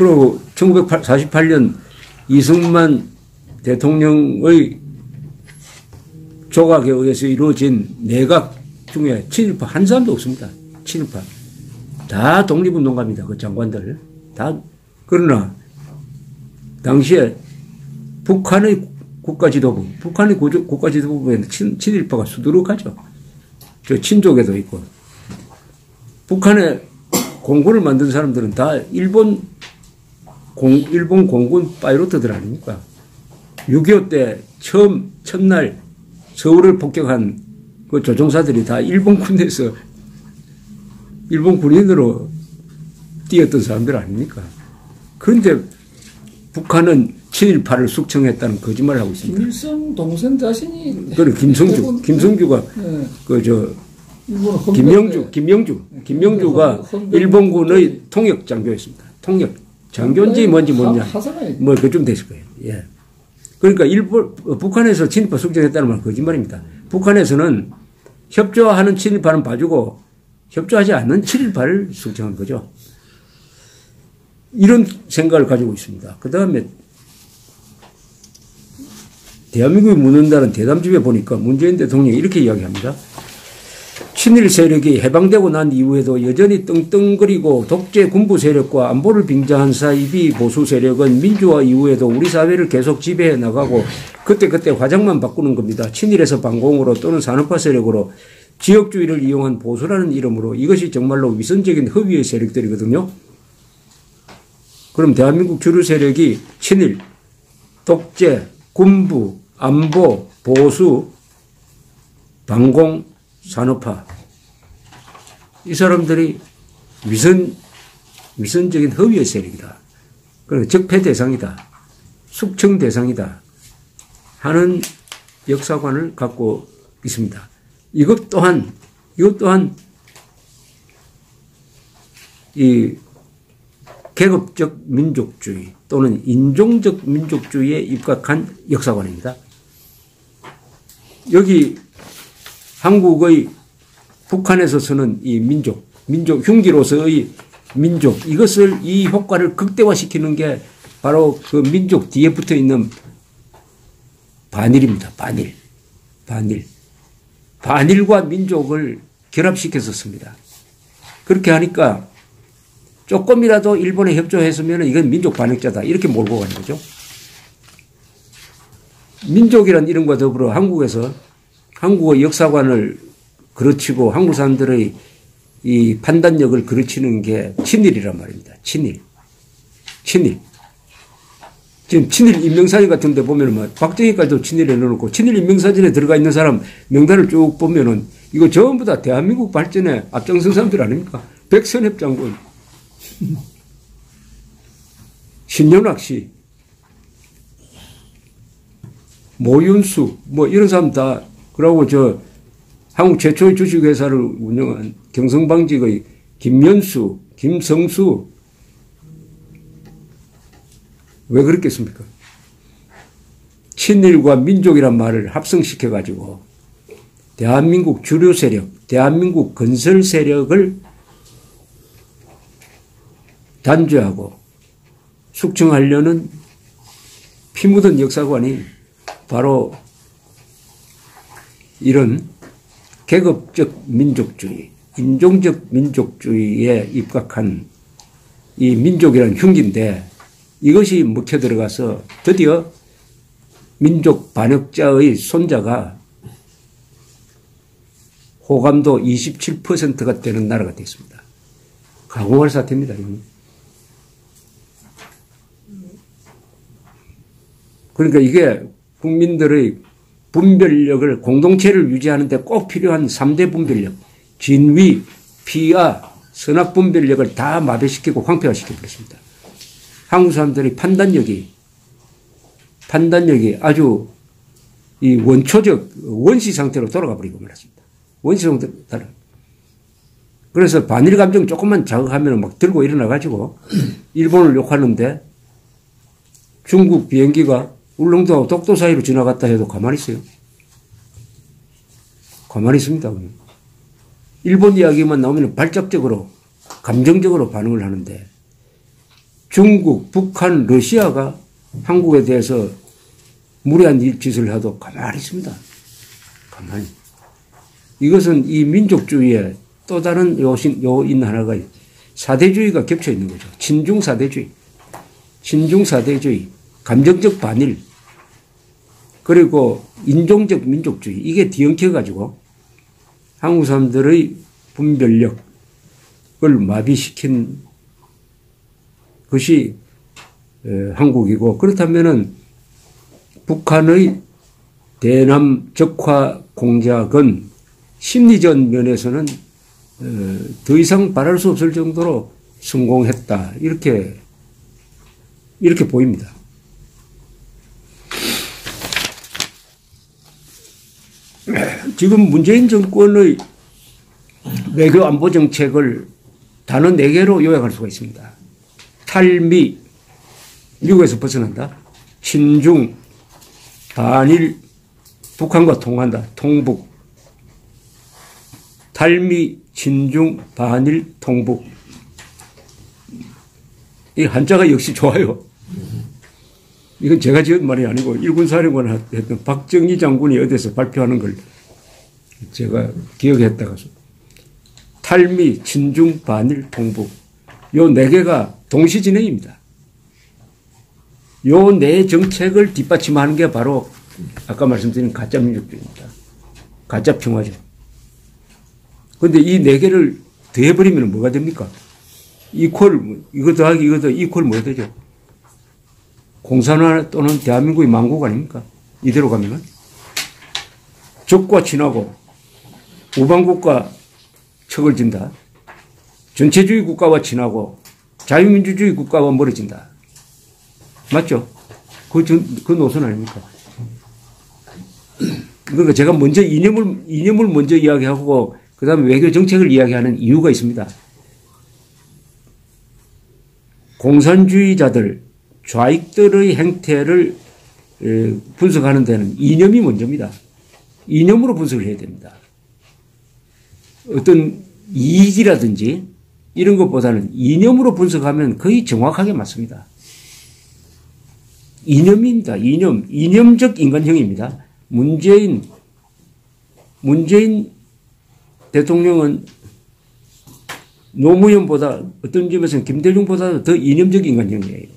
그리고 1948년 이승만 대통령의 조각에 의해서 이루어진 내각 중에 친일파 한 사람도 없습니다. 친일파. 다 독립운동가입니다. 그 장관들. 다. 그러나 당시에 북한의 국가지도부, 북한의 국가지도부에는 친일파가 수두룩하죠. 저 친족에도 있고. 북한에 공군을 만든 사람들은 다 일본 공군 파이로트들 아닙니까? 6.25 때 첫날 서울을 폭격한 그 조종사들이 다 일본 군대에서 일본 군인으로 뛰었던 사람들 아닙니까? 그런데 북한은 친일파를 숙청했다는 거짓말을 하고 있습니다. 김일성 동생 자신이. 그래, 김성주가, 네. 김명주가 일본군의 통역 장교였습니다. 통역. 장교인지 뭔지 모르냐. 뭐, 그쯤 됐을 거예요. 예. 그러니까 북한에서 친일파 숙청했다는 말은 거짓말입니다. 북한에서는 협조하는 친일파는 봐주고 협조하지 않는 친일파를 숙청한 거죠. 이런 생각을 가지고 있습니다. 그 다음에 대한민국이 묻는다는 대담집에 보니까 문재인 대통령이 이렇게 이야기합니다. 친일 세력이 해방되고 난 이후에도 여전히 떵떵거리고 독재 군부 세력과 안보를 빙자한 사이비 보수 세력은 민주화 이후에도 우리 사회를 계속 지배해 나가고 그때그때 화장만 바꾸는 겁니다. 친일에서 반공으로 또는 산업화 세력으로 지역주의를 이용한 보수라는 이름으로 이것이 정말로 위선적인 허위의 세력들이거든요. 그럼 대한민국 주류 세력이 친일, 독재, 군부, 안보, 보수, 반공, 산업화. 이 사람들이 위선적인 허위의 세력이다. 그리고 적폐 대상이다. 숙청 대상이다. 하는 역사관을 갖고 있습니다. 이것 또한 이 계급적 민족주의 또는 인종적 민족주의에 입각한 역사관입니다. 여기 한국의 북한에서 쓰는 이 민족 흉기로서의 민족, 이것을 이 효과를 극대화시키는 게 바로 그 민족 뒤에 붙어 있는 반일입니다. 반일과 민족을 결합시켜서 씁니다. 그렇게 하니까 조금이라도 일본에 협조했으면 이건 민족 반역자다. 이렇게 몰고 가는 거죠. 민족이란 이름과 더불어 한국의 역사관을 그르치고 한국 사람들의 이 판단력을 그르치는 게 친일이란 말입니다. 친일. 지금 친일 인명사진 같은 데 보면은 박정희까지도 친일에 넣어놓고 친일 인명사진에 들어가 있는 사람 명단을 쭉 보면은 이거 전부 다 대한민국 발전에 앞장선 사람들 아닙니까? 백선엽 장군, 신연학 씨, 모윤수, 뭐 이런 사람 다, 그러고 한국 최초의 주식회사를 운영한 경성방직의 김연수, 김성수, 왜 그랬겠습니까? 친일과 민족이란 말을 합성시켜가지고 대한민국 주류 세력, 대한민국 건설 세력을 단죄하고 숙청하려는 피 묻은 역사관이 바로 이런 계급적 민족주의, 인종적 민족주의에 입각한 이 민족이라는 흉기인데 이것이 먹혀 들어가서 드디어 민족 반역자의 손자가 호감도 27%가 되는 나라가 됐습니다. 가공할 사태입니다. 그러니까 이게 국민들의 분별력을, 공동체를 유지하는 데 꼭 필요한 3대 분별력, 진위, 피하, 선악 분별력을 다 마비시키고 황폐화시켜 버렸습니다. 한국 사람들의 판단력이 아주 이 원초적 원시 상태로 돌아가 버리고 말았습니다. 원시 상태로 따라. 그래서 반일 감정 조금만 자극하면 막 들고 일어나 가지고 일본을 욕하는데 중국 비행기가 울릉도하고 독도 사이로 지나갔다 해도 가만히 있어요. 가만히 있습니다. 일본 이야기만 나오면 발작적으로 감정적으로 반응을 하는데 중국, 북한, 러시아가 한국에 대해서 무례한 짓을 해도 가만히 있습니다. 가만히. 이것은 이 민족주의의 또 다른 요인 하나가 사대주의가 겹쳐 있는 거죠. 친중사대주의. 친중사대주의. 감정적 반일. 그리고 인종적 민족주의. 이게 뒤엉켜가지고 한국 사람들의 분별력을 마비시킨 것이 한국이고, 그렇다면은 북한의 대남 적화 공작은 심리적 면에서는 더 이상 바랄 수 없을 정도로 성공했다. 이렇게 보입니다. 지금 문재인 정권의 외교 안보 정책을 단어 4개로 요약할 수가 있습니다. 탈미, 미국에서 벗어난다. 친중, 반일, 북한과 통한다. 통북. 탈미, 친중, 반일, 통북. 이 한자가 역시 좋아요. 이건 제가 지은 말이 아니고 일군사령관 했던 박정희 장군이 어디서 발표하는 걸 제가 기억했다가 탈미, 친중, 반일, 통북. 요 4개가 동시진행입니다. 요 4 정책을 뒷받침하는 게 바로 아까 말씀드린 가짜 민족주의입니다. 가짜 평화죠. 그런데 이 4개를 더해버리면 뭐가 됩니까? 이거 더하기 이거 더 이퀄 뭐가 되죠? 공산화 또는 대한민국의 망국 아닙니까? 이대로 가면은. 적과 친하고 우방국과 척을 진다. 전체주의 국가와 친하고 자유민주주의 국가와 멀어진다. 맞죠? 그 노선 아닙니까? 그러니까 제가 먼저 이념을 먼저 이야기하고 그 다음에 외교 정책을 이야기하는 이유가 있습니다. 공산주의자들, 좌익들의 행태를 분석하는 데는 이념이 먼저입니다. 이념으로 분석을 해야 됩니다. 어떤 이익이라든지 이런 것보다는 이념으로 분석하면 거의 정확하게 맞습니다. 이념입니다. 이념적 인간형입니다. 문재인 대통령은 노무현보다 어떤 점에서는 김대중보다 더 이념적 인간형이에요.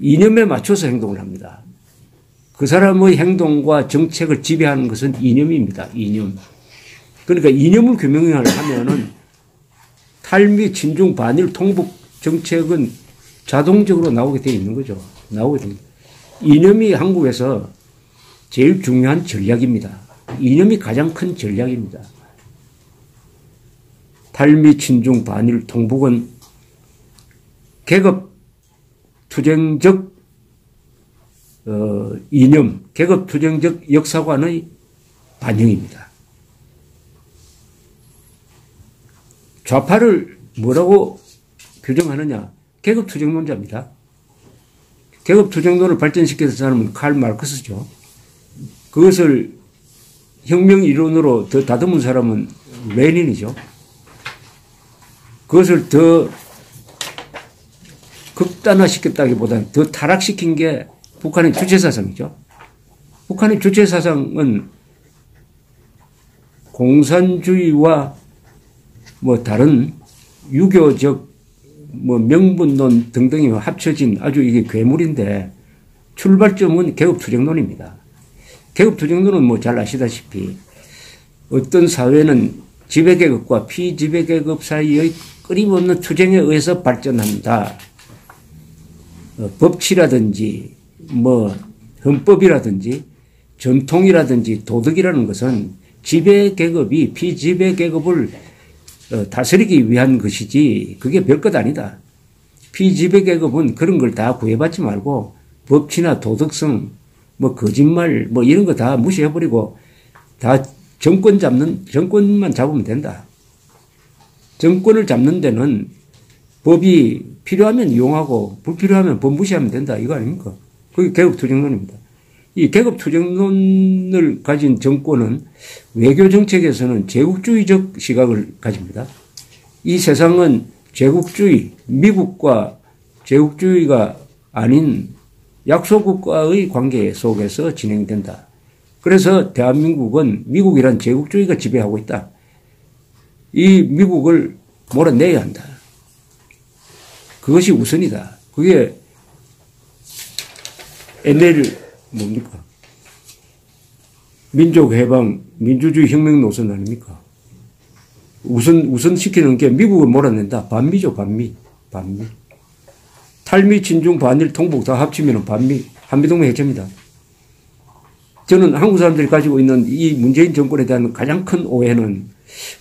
이념에 맞춰서 행동을 합니다. 그 사람의 행동과 정책을 지배하는 것은 이념입니다. 이념. 그러니까 이념을 규명을 하면은 탈미, 친중, 반일, 통북 정책은 자동적으로 나오게 되어 있는 거죠. 나오게 됩니다. 이념이 한국에서 제일 중요한 전략입니다. 이념이 가장 큰 전략입니다. 탈미, 친중, 반일, 통북은 계급 투쟁적 이념, 계급 투쟁적 역사관의 반영입니다. 좌파를 뭐라고 규정하느냐? 계급 투쟁론자입니다. 계급 투쟁론을 발전시켜서 사람은 칼 마르크스죠. 그것을 혁명 이론으로 더 다듬은 사람은 레닌이죠. 그것을 더 극단화시켰다기보다는 더 타락시킨 게 북한의 주체사상이죠. 북한의 주체사상은 공산주의와 뭐 다른 유교적 뭐 명분론 등등이 합쳐진 아주 이게 괴물인데 출발점은 계급투쟁론입니다. 계급투쟁론은 뭐 잘 아시다시피 어떤 사회는 지배계급과 피지배계급 사이의 끊임없는 투쟁에 의해서 발전한다. 법치라든지 뭐 헌법이라든지 전통이라든지 도덕이라는 것은 지배계급이 피지배계급을 다스리기 위한 것이지 그게 별것 아니다. 피지배계급은 그런 걸 다 구애받지 말고 법치나 도덕성 뭐 거짓말 뭐 이런 거 다 무시해버리고 다 정권만 잡으면 된다. 정권을 잡는 데는 법이 필요하면 이용하고 불필요하면 법 무시하면 된다. 이거 아닙니까? 그게 계급투쟁론입니다. 이 계급투쟁론을 가진 정권은 외교정책에서는 제국주의적 시각을 가집니다. 이 세상은 제국주의, 미국과 제국주의가 아닌 약소국가의 관계 속에서 진행된다. 그래서 대한민국은 미국이란 제국주의가 지배하고 있다. 이 미국을 몰아내야 한다. 그것이 우선이다. 그게 NL 뭡니까? 민족해방, 민주주의 혁명 노선 아닙니까? 우선 시키는 게 미국을 몰아낸다. 반미죠, 반미. 탈미, 친중, 반일, 통북 다 합치면 반미, 한미동맹 해체입니다. 저는 한국 사람들이 가지고 있는 이 문재인 정권에 대한 가장 큰 오해는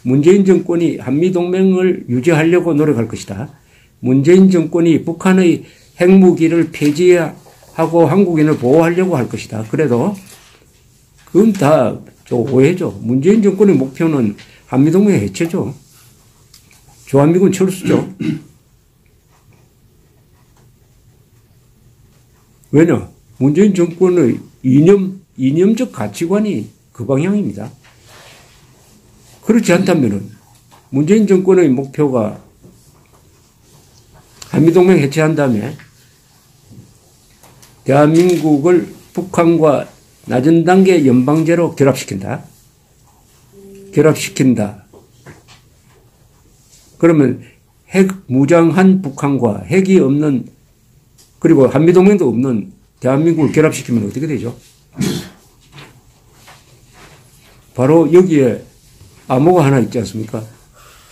문재인 정권이 한미동맹을 유지하려고 노력할 것이다. 문재인 정권이 북한의 핵무기를 폐지하고 한국인을 보호하려고 할 것이다. 그래도 그건 다 오해죠. 문재인 정권의 목표는 한미동맹 해체죠. 주한미군 철수죠. 왜냐? 문재인 정권의 이념적 가치관이 그 방향입니다. 그렇지 않다면은 문재인 정권의 목표가 한미동맹 해체한 다음에 대한민국을 북한과 낮은 단계 연방제로 결합시킨다. 그러면 핵 무장한 북한과 핵이 없는 그리고 한미동맹도 없는 대한민국을 결합시키면 어떻게 되죠? 바로 여기에 암호가 하나 있지 않습니까?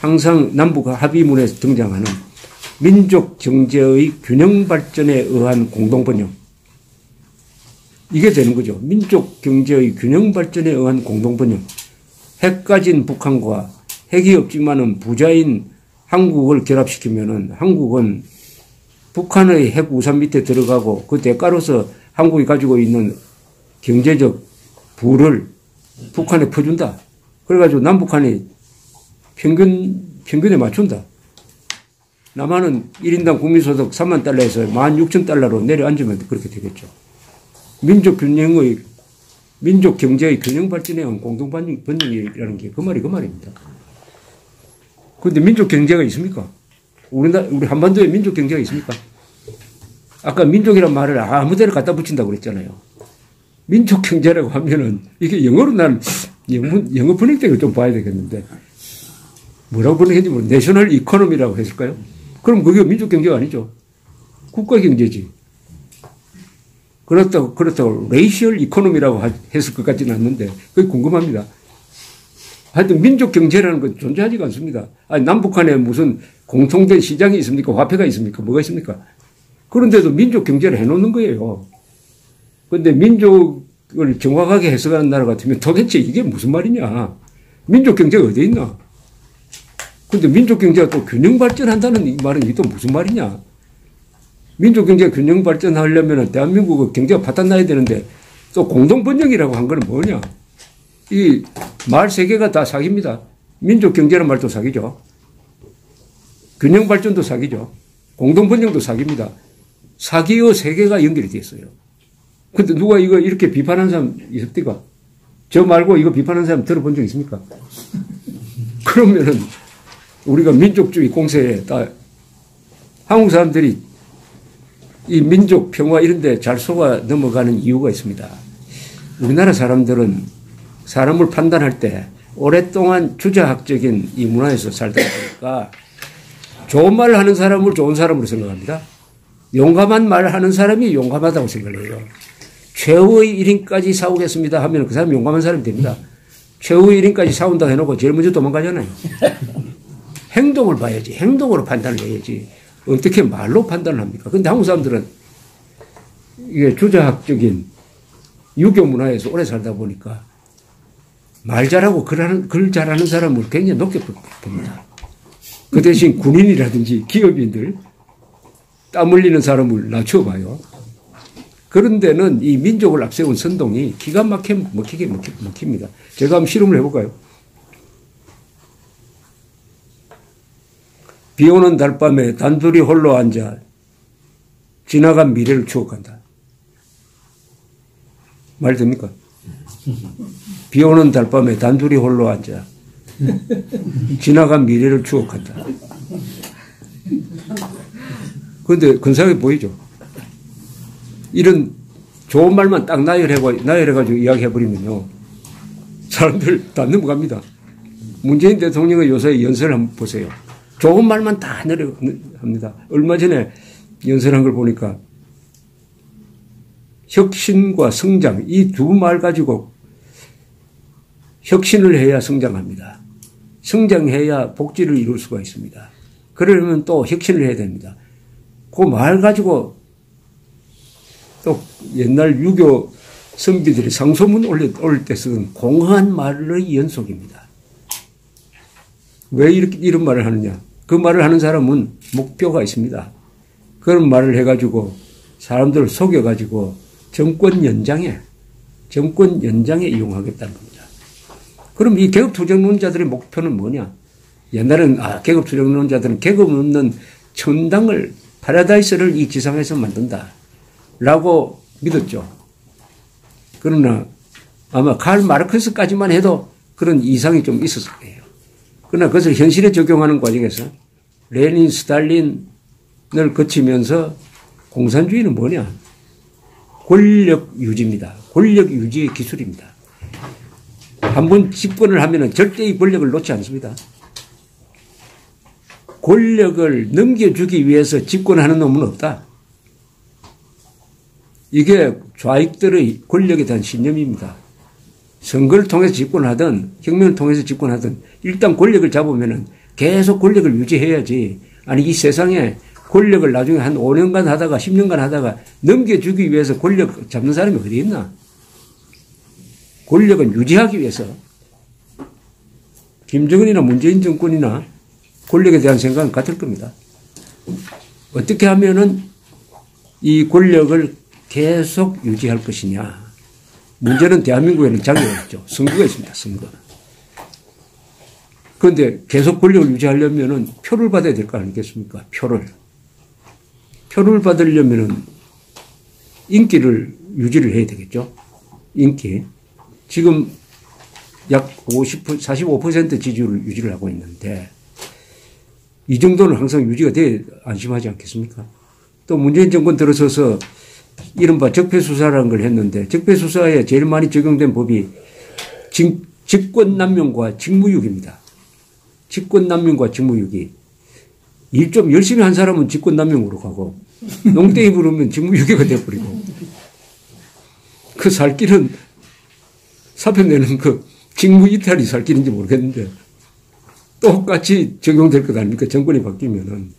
항상 남북 합의문에서 등장하는 민족 경제의 균형 발전에 의한 공동번영. 이게 되는 거죠. 민족 경제의 균형 발전에 의한 공동번영. 핵 가진 북한과 핵이 없지만은 부자인 한국을 결합시키면은 한국은 북한의 핵 우산 밑에 들어가고 그 대가로서 한국이 가지고 있는 경제적 부를 북한에 퍼준다. 그래가지고 남북한이 평균에 맞춘다. 남한은 1인당 국민소득 3만 달러에서 16,000달러로 내려앉으면 그렇게 되겠죠. 민족 경제의 균형 발전에 의한 공동번영이라는 게 그 말입니다. 그런데 민족 경제가 있습니까? 우리 한반도에 민족 경제가 있습니까? 아까 민족이란 말을 아무 데나 갖다 붙인다고 그랬잖아요. 민족 경제라고 하면은 이게 영어로 난 영어 번역대로 좀 봐야 되겠는데 뭐라고 번역했는지 모르겠는데 내셔널 이코노미라고 했을까요? 그럼 그게 민족 경제가 아니죠. 국가 경제지. 그렇다고 레이시얼 이코노미라고 했을 것 같지는 않는데 그게 궁금합니다. 하여튼 민족 경제라는 건 존재하지가 않습니다. 아니, 남북한에 무슨 공통된 시장이 있습니까? 화폐가 있습니까? 뭐가 있습니까? 그런데도 민족 경제를 해놓는 거예요. 그런데 민족을 정확하게 해석하는 나라 같으면 도대체 이게 무슨 말이냐? 민족 경제가 어디 있나? 그런데 민족 경제가 또 균형 발전한다는 이 말은 또 무슨 말이냐? 민족 경제가 균형 발전하려면 대한민국의 경제가 파탄나야 되는데 또 공동번영이라고 한 건 뭐냐? 이 말 세 개가 다 사기입니다. 민족 경제라는 말도 사기죠. 균형 발전도 사기죠. 공동번영도 사기입니다. 사기의 세 개가 연결이 되어 있어요. 근데 누가 이거 이렇게 비판하는 사람 있습니까? 저 말고 이거 비판하는 사람 들어본 적 있습니까? 그러면은 우리가 민족주의 공세에 한국 사람들이 이 민족 평화 이런 데 잘 속아 넘어가는 이유가 있습니다. 우리나라 사람들은 사람을 판단할 때 오랫동안 주자학적인 이 문화에서 살다 보니까 좋은 말을 하는 사람을 좋은 사람으로 생각합니다. 용감한 말을 하는 사람이 용감하다고 생각해요. 최후의 1인까지 싸우겠습니다 하면 그 사람이 용감한 사람이 됩니다. 최후의 1인까지 싸운다고 해놓고 제일 먼저 도망가잖아요. 행동을 봐야지. 행동으로 판단을 해야지. 어떻게 말로 판단을 합니까? 근데 한국 사람들은 이게 주자학적인 유교 문화에서 오래 살다 보니까 말 잘하고 글 잘하는 사람을 굉장히 높게 봅니다. 그 대신 군인이라든지 기업인들 땀 흘리는 사람을 낮춰봐요. 그런 데는 이 민족을 앞세운 선동이 기가 막히게 먹힙니다. 제가 한번 실험을 해볼까요? 비 오는 달밤에 단둘이 홀로 앉아 지나간 미래를 추억한다. 말 됩니까? 비 오는 달밤에 단둘이 홀로 앉아 지나간 미래를 추억한다. 그런데 근사하게 보이죠. 이런 좋은 말만 딱 나열해가지고 이야기해버리면요. 사람들 다 넘어갑니다. 문재인 대통령의 요새 연설을 한번 보세요. 좋은 말만 다 합니다. 얼마 전에 연설한 걸 보니까 혁신과 성장, 이 두 말 가지고 혁신을 해야 성장합니다. 성장해야 복지를 이룰 수가 있습니다. 그러려면 또 혁신을 해야 됩니다. 그 말 가지고 또 옛날 유교 선비들이 상소문 올릴 때 쓰던 공허한 말의 연속입니다. 왜 이런 말을 하느냐? 그 말을 하는 사람은 목표가 있습니다. 그런 말을 해가지고 사람들을 속여가지고 정권 연장에 이용하겠다는 겁니다. 그럼 이 계급투쟁론자들의 목표는 뭐냐? 옛날엔 계급투쟁론자들은 계급 없는 천당을 파라다이스를 이 지상에서 만든다 라고 믿었죠. 그러나 아마 karl 마르크스까지만 해도 그런 이상이 좀 있었을 거예요. 그러나 그것을 현실에 적용하는 과정에서 레닌, 스탈린을 거치면서 공산주의는 뭐냐? 권력 유지입니다. 권력 유지의 기술입니다. 한번 집권을 하면은 절대 이 권력을 놓지 않습니다. 권력을 넘겨주기 위해서 집권하는 놈은 없다. 이게 좌익들의 권력에 대한 신념입니다. 선거를 통해서 집권하든 혁명을 통해서 집권하든 일단 권력을 잡으면은 계속 권력을 유지해야지. 아니 이 세상에 권력을 나중에 한 5년간 하다가 10년간 하다가 넘겨주기 위해서 권력 잡는 사람이 어디 있나? 권력은 유지하기 위해서 김정은이나 문재인 정권이나 권력에 대한 생각은 같을 겁니다. 어떻게 하면은 이 권력을 계속 유지할 것이냐. 문제는 대한민국에는 장애가 있죠. 선거가 있습니다. 선거. 그런데 계속 권력을 유지하려면은 표를 받아야 될 거 아니겠습니까? 표를 받으려면은 인기를 유지를 해야 되겠죠. 인기. 지금 약 45% 지지율을 유지를 하고 있는데 이 정도는 항상 유지가 돼야 안심하지 않겠습니까? 또 문재인 정권 들어서서 이른바 적폐수사라는 걸 했는데 적폐수사에 제일 많이 적용된 법이 직권남용과 직무유기입니다. 직권남용과 직무유기. 일 좀 열심히 한 사람은 직권남용으로 가고 농땡이 부르면 직무유기가 돼버리고 그 살 길은 사표 내는 그 직무이탈이 살 길인지 모르겠는데 똑같이 적용될 것 아닙니까? 정권이 바뀌면은.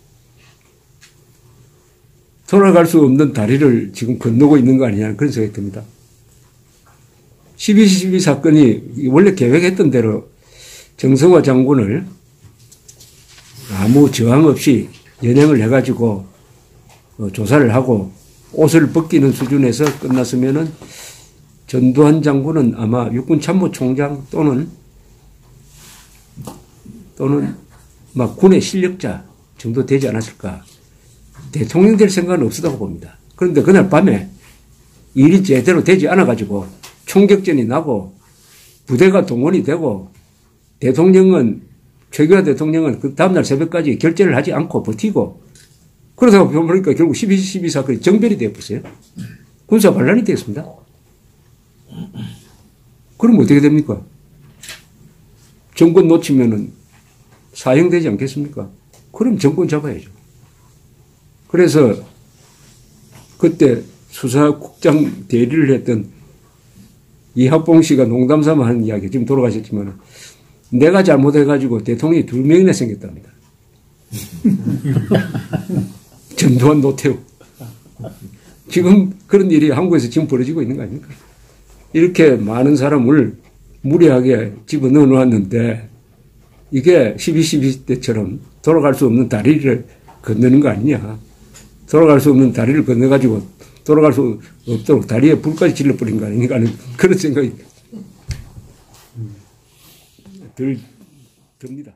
돌아갈 수 없는 다리를 지금 건너고 있는 거 아니냐는 그런 생각이 듭니다. 12.12 사건이 원래 계획했던 대로 정성화 장군을 아무 저항 없이 연행을 해가지고 조사를 하고 옷을 벗기는 수준에서 끝났으면은 전두환 장군은 아마 육군참모총장 또는 막 군의 실력자 정도 되지 않았을까. 대통령 될 생각은 없었다고 봅니다. 그런데 그날 밤에 일이 제대로 되지 않아가지고 총격전이 나고 부대가 동원이 되고 최규하 대통령은 그 다음날 새벽까지 결재를 하지 않고 버티고 그러다가 보니까 결국 12.12 사건이 정별이 되어버렸어요. 군사 반란이 되었습니다. 그럼 어떻게 됩니까? 정권 놓치면은 사형되지 않겠습니까? 그럼 정권 잡아야죠. 그래서 그때 수사국장 대리를 했던 이학봉 씨가 농담 삼아 하는 이야기, 지금 돌아가셨지만 내가 잘못해가지고 대통령이 2명이나 생겼답니다. 전두환, 노태우. 지금 그런 일이 한국에서 지금 벌어지고 있는 거 아닙니까? 이렇게 많은 사람을 무리하게 집어넣어 놓았는데 이게 12.12 때처럼 돌아갈 수 없는 다리를 건너는 거 아니냐. 돌아갈 수 없는 다리를 건너가지고 돌아갈 수 없도록 다리에 불까지 질러버린 거 아닌가 하는 그런 생각이 듭니다.